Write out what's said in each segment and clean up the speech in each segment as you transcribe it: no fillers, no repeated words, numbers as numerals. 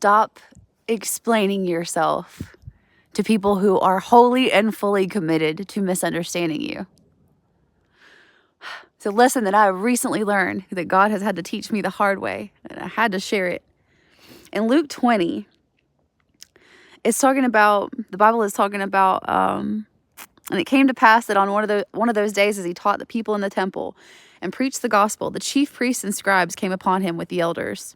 stop explaining yourself to people who are wholly and fully committed to misunderstanding you. It's a lesson that I recently learned that God has had to teach me the hard way, and I had to share it. In Luke 20, it's talking about, the Bible is talking about, and it came to pass that on one of those days, as he taught the people in the temple and preached the gospel, the chief priests and scribes came upon him with the elders.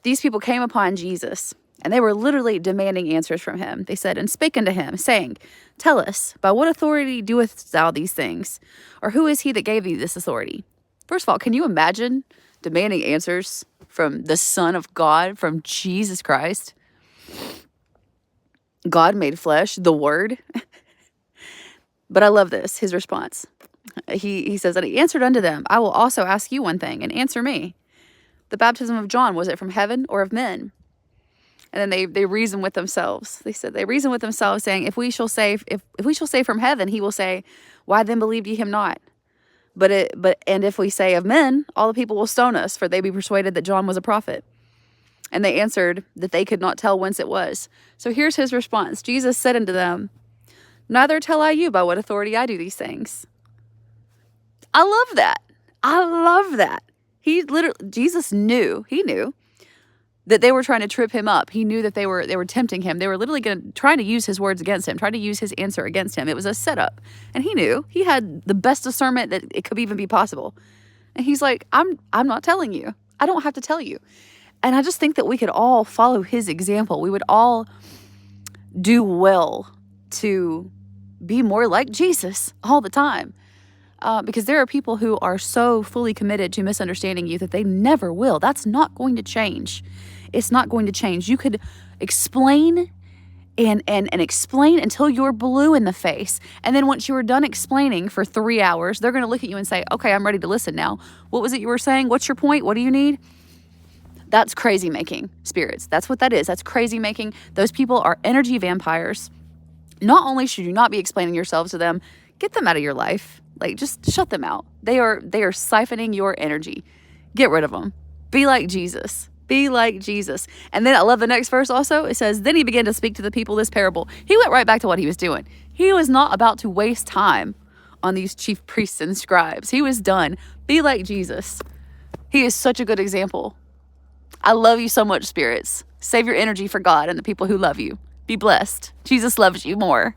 These people came upon Jesus, and they were literally demanding answers from him. They said, and spake unto him, saying, Tell us, by what authority doest thou these things? Or who is he that gave thee this authority? First of all, can you imagine demanding answers from the Son of God, from Jesus Christ? God made flesh, the Word. But I love this, his response. He says that he answered unto them, I will also ask you one thing, and answer me. The baptism of John, was it from heaven or of men? And then they reason with themselves. They reason with themselves, saying, if we shall say from heaven, he will say, why then believed ye him not? And if we say of men, all the people will stone us, for they be persuaded that John was a prophet. And they answered that they could not tell whence it was. So here's his response. Jesus said unto them, Neither tell I you by what authority I do these things. I love that. I love that. Jesus knew that they were trying to trip him up. He knew that they were tempting him. They were literally trying to use his words against him, trying to use his answer against him. It was a setup. And he knew. He had the best discernment that it could even be possible. And he's like, I'm not telling you. I don't have to tell you. And I just think that we could all follow his example. We would all do well to be more like Jesus all the time. Because there are people who are so fully committed to misunderstanding you that they never will. That's not going to change. It's not going to change. You could explain and explain until you're blue in the face. And then once you are done explaining for 3 hours, they're going to look at you and say, okay, I'm ready to listen now. What was it you were saying? What's your point? What do you need? That's crazy making spirits. That's what that is. That's crazy making. Those people are energy vampires. Not only should you not be explaining yourselves to them, get them out of your life. Like, just shut them out. They are siphoning your energy. Get rid of them. Be like Jesus. Be like Jesus. And then I love the next verse also. It says, then he began to speak to the people this parable. He went right back to what he was doing. He was not about to waste time on these chief priests and scribes. He was done. Be like Jesus. He is such a good example. I love you so much, spirits. Save your energy for God and the people who love you. Be blessed. Jesus loves you more.